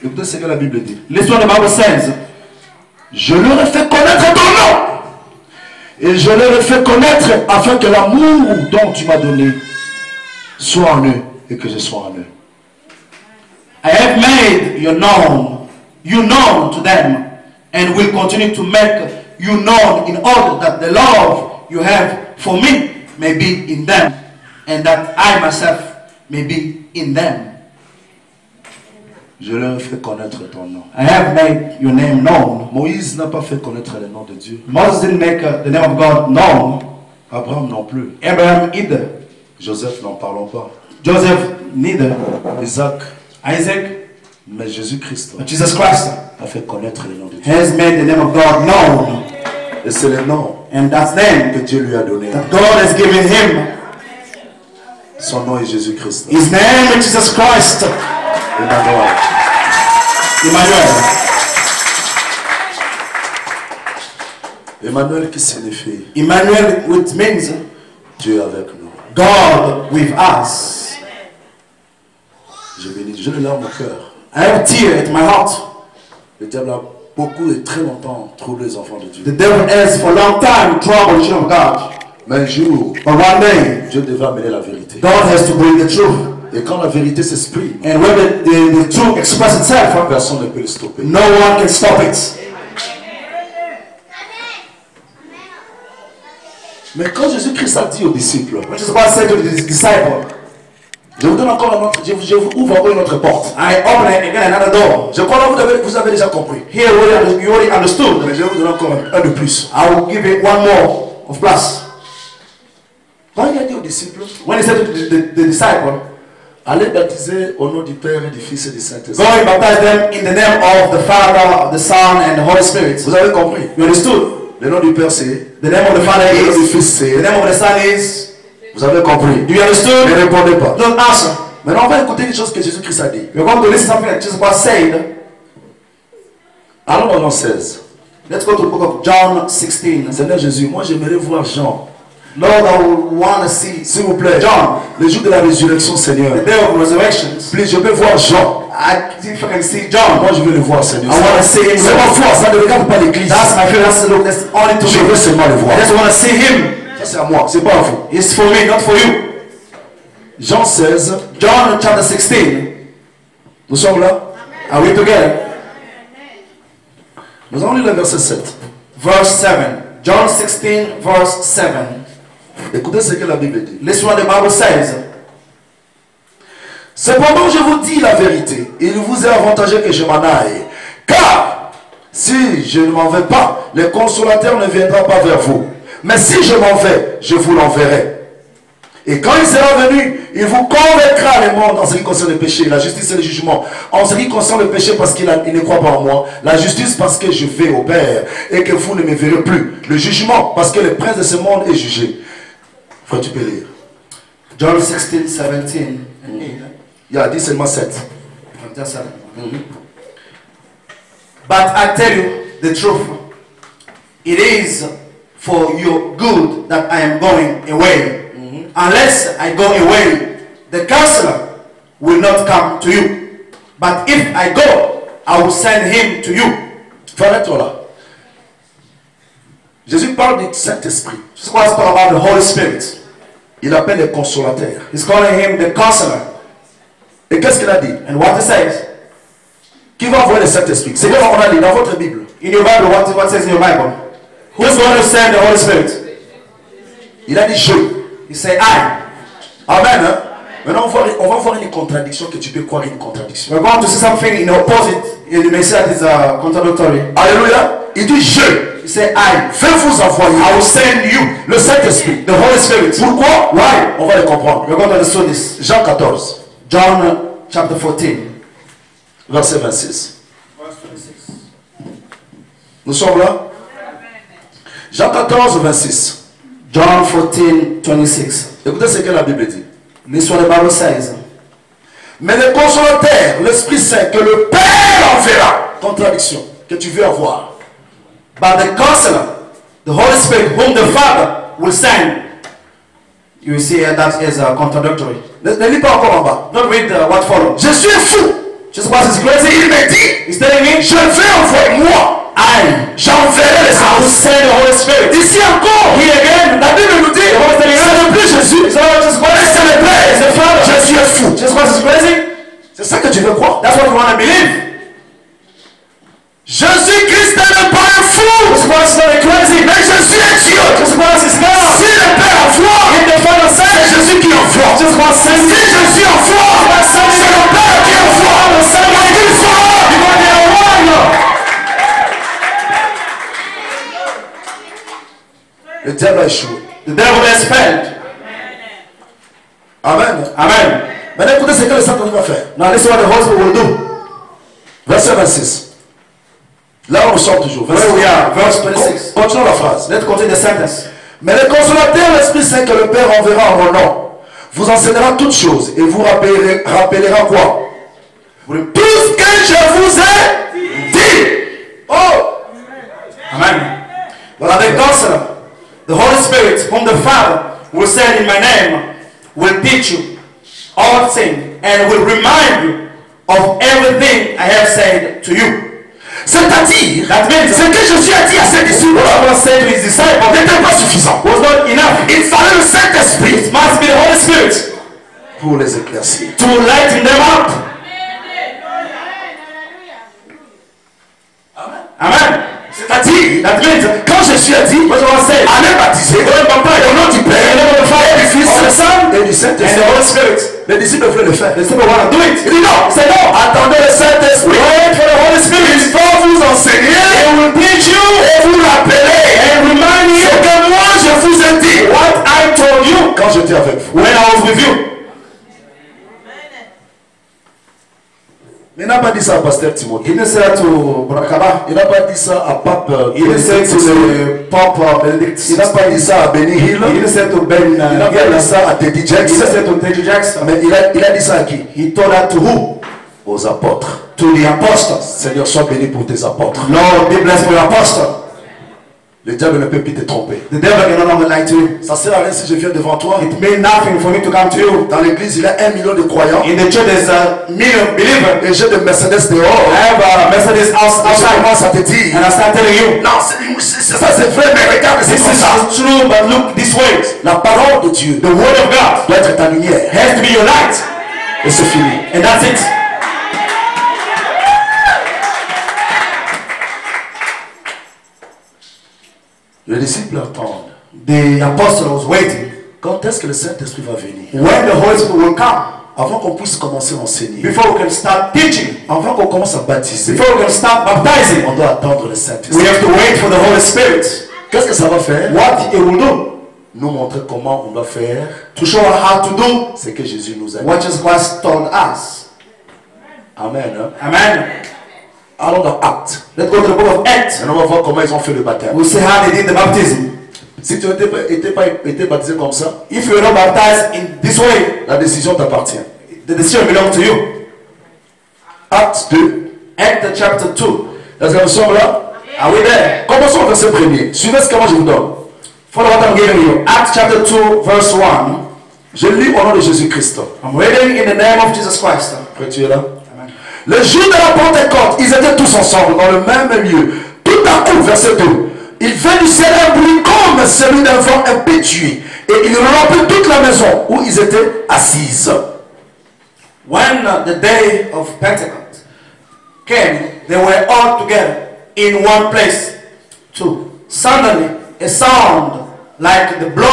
Écoutez ce que la Bible dit. Listen what the Bible says. Je leur ai fait connaître ton nom. Et je leur ai fait connaître afin que l'amour dont tu m'as donné soit en eux et que je sois en eux. I have made you known to them, and will continue to make you known in order that the love you have for me may be in them, and that I myself may be in them. Je leur ai fait connaître ton nom. I have made your name known. Moïse n'a pas fait connaître le nom de Dieu. Moses didn't make the name of God known. Abraham non plus. Abraham either. Joseph n'en parlons pas. Joseph neither. Isaac. Isaac. Mais Jésus-Christ Jesus Christ a fait connaître le nom de Dieu. has made the name of God known. Et c'est le nom And that's the name que Dieu lui a donné. that God has given him. Son nom est Jésus-Christ. His name is Jesus Christ. Emmanuel. Emmanuel. Emmanuel qui signifie Emmanuel, which means Dieu avec nous. God with us. J'ai les larmes au cœur. I have a tear at my heart. Le diable a beaucoup et très longtemps troublé les enfants de Dieu. The devil has for a long time troubled the children of God. Mais un jour, But one day, Dieu devra amener la vérité. God has to bring the truth. Et quand la vérité s'exprime, And when the truth expresses itself, personne ne peut le stopper. no one can stop it. Mais quand Jésus-Christ a dit aux disciples, Which is what I said to the disciple. je vous donne encore un autre, je vous ouvre encore une autre porte. I open it again another door. Je crois que vous avez déjà compris. Here you already understood. Mais je vais vous donner encore un de plus. I will give it one more of plus. Quand il a dit aux disciples, When he said to the disciple, allez baptiser au nom du Père et du Fils et du go Saint-Esprit. and baptize them in the name of the Father, the Son, and the Holy Spirit. Vous avez compris? You understood? Le nom du Père c'est, The name of the Father le nom du is, Fils c'est, the name of the Son is. vous avez compris? Do you understood? Ne répondez pas. Don't answer. Maintenant on va écouter une chose que Jésus-Christ a dit. We're going to listen to something that Jesus Christ said. Allons dans Jean 16. Let's go to the book of John 16. Seigneur Jésus, moi j'aimerais voir Jean. Lord, I would want to see, S'il vous plaît, John, le jour de la résurrection, Seigneur. the day of resurrections. Please, je peux voir Jean. If I can see John, Moi je veux le voir, Seigneur. I want to see him. C'est ma foi, ça ne regarde pas l'église. That's my favorite. That's the look. That's only to Je veux me. seulement le voir. I just want to see him. Ça c'est à moi, c'est pas à vous. It's for me, not for you. Jean 16, John chapter 16. nous sommes là. Are we together? Nous allons lire le verset 7. Verse 7. John 16, verse 7. Écoutez ce que la Bible dit. Listen what the Bible says. Cependant, je vous dis la vérité. Il vous est avantageux que je m'en aille. Car, si je ne m'en vais pas, le consolateur ne viendra pas vers vous. Mais si je m'en vais, je vous l'enverrai. Et quand il sera venu, il vous convaincra les morts dans ce qui concerne le péché, la justice et le jugement. En ce qui concerne le péché, parce qu'il ne croit pas en moi. La justice, parce que je vais au Père et que vous ne me verrez plus. Le jugement, parce que le prince de ce monde est jugé. Frère, tu peux lire. John 16, 17 and 8. Il a dit seulement 7. From just 7. But I tell you the truth. It is for your good that I am going away. Unless I go away, the counselor will not come to you. But if I go, I will send him to you. Arrête-toi là. Jésus parle du Saint-Esprit. Jesus Christ talk about the Holy Spirit. Il appelle le consolateur. He's calling him the counselor. Et qu'est-ce qu'il a dit? And what he says? Qui va envoyer le Saint-Esprit? C'est quoi on a dit dans votre Bible? In your Bible, what says in your Bible? Who's going to send the Holy Spirit? Il a dit je. You say I. Amen. Hein? Maintenant on va voir une contradiction que tu peux croire une contradiction. We're going to see something in opposite. You may say that is contradictory. Alléluia. Il dit je. You say I. Je vais vous envoyer. I will send you Le Saint-Esprit. the Holy Spirit. Pourquoi? Why? On va le comprendre. We're going to understand this. Jean 14, John chapter 14. verset 26. Verse 26. Nous sommes là? Jean 14, 26. John 14, 26. Écoutez ce que la Bible dit. This is what the Bible says. Mais le consolateur, l'Esprit Saint, que le Père enverra. Contradiction que tu veux avoir. But the counselor, the Holy Spirit, whom the Father will send. You will see that is contradictory. Ne lis pas encore en bas. Don't read what follows. Je suis fou. Just what is crazy. Il me dit, He's telling me, je vais envoyer moi. J'enverrai les I will anges. send the Holy Spirit. Ici encore, Here again, la Bible nous dit, the Bible is telling ce us, n'est plus Jésus, it's not just what mais c'est le it's the Père. Father. Jésus est fou. Just what is crazy. C'est ça que tu veux croire. That's what you want to believe. Jésus-Christ n'est pas un fou. Just what is not crazy. Mais Jésus est Dieu. Just what is God. Si le Père envoie, If the Father c'est sends, Jésus qui envoie. just what Si sends. Jésus envoie, c'est le Père qui envoie. Because they are one. Le diable a échoué. The devil has failed. Amen. Amen. Maintenant écoutez ce que le Saint-Esprit va faire. Now this is what the Holy Spirit will do. Verset 26. Là où nous sommes toujours. Where we are, verse 26. Continuons la phrase. Let's continue the sentence. Mais le consolateur, l'Esprit Saint que le Père enverra en mon nom, vous enseignera toutes choses et vous rappellera quoi? Tout ce que je vous ai dit. Oh! Amen. Well, the Counselor, the Holy Spirit, whom the Father will send in my name, will teach you all things and will remind you of everything I have said to you. C'est-à-dire, That means ce que Jésus a dit à ses disciples what was said to his disciples n'était pas suffisant. was not enough. Il fallait le Saint-Esprit It must be the Holy Spirit pour les éclaircir. to lighten them up. Amen. C'est-à-dire, That means quand Jésus a dit, what was said, allez baptiser au nom du Père, et du Fils of the Son, et du and the Saint-Esprit. Holy Spirit. Les disciples voulaient le faire. The disciples want to do it. Il dit non, Say no. attendez le Saint-Esprit. Wait for the Holy Il Spirit. va vous enseigner He will teach you et vous rappeler and remind ce you que moi je vous ai dit what I told you quand j'étais avec vous. when I was with you. Il n'a pas dit ça à Pasteur Timothée. He didn't say that to Brother Kaba. Il n'a pas dit ça à Pape He didn't say it to the Pope Benedict. Il n'a pas dit ça à Benny Hill. He didn't say it to Ben. Il n'a pas dit ça à Teddy He didn't Jackson. say it to Teddy Jackson. Mais il a dit ça à qui? He told that to who? Aux apôtres. To the apostles. Seigneur, sois béni pour tes apôtres. Lord, be blessed for your apostle. Le diable ne peut plus te tromper. The devil can no longer lie to you. Ça sert à rien si je viens devant toi. It means nothing for me to come to you. Dans l'église, il y a 1 million de croyants. In the church, there's a million believers. Et j'ai de Mercedes dehors. I have a Mercedes Et je outside. commence à te dire. And I start telling you, Non, ça c'est vrai, mais regarde, c'est this comme ça. is true, but look this way. La parole de Dieu The word of God doit être ta lumière. has to be your light. Et c'est fini. And that's it. Les disciples attendent. The apostle was waiting. Quand est-ce que le Saint-Esprit va venir? When the Holy Spirit will come, Avant qu'on puisse commencer à enseigner. before we can start teaching, Avant qu'on commence à baptiser. before we can start baptizing, On doit attendre le we Saint-Esprit. have to wait for the Holy Spirit. Qu'est-ce que ça va faire? What it will do Nous montrer comment on doit faire to show us how to do ce que Jésus nous a dit. what Jesus Christ told us. Amen. Hein? Amen. Allons dans Actes. Let's go to the book of Acts. Et on va voir comment ils ont fait le baptême. We'll see how they did the baptism. Si tu n'étais pas été baptisé comme ça, If you are not baptized in this way, la décision t'appartient. the decision belongs to you. Actes 2. Acts chapter 2. Est-ce que nous sommes là? Are we there? Commençons au verset 1er. Suivez ce que moi je vous donne. Follow what I'm giving you. Acts chapter 2, verse 1. Je lis au nom de Jésus-Christ. I'm reading in the name of Jesus Christ. Après tu es là? Amen. Le jour de la Pentecôte, ils étaient tous ensemble dans le même lieu. Tout à coup, verset 2, il vint du ciel un bruit comme celui d'un vent impétueux. Et il remplit toute la maison où ils étaient assises. When the day of Pentecost came, they were all together in one place. 2. Suddenly, a sound like the blowing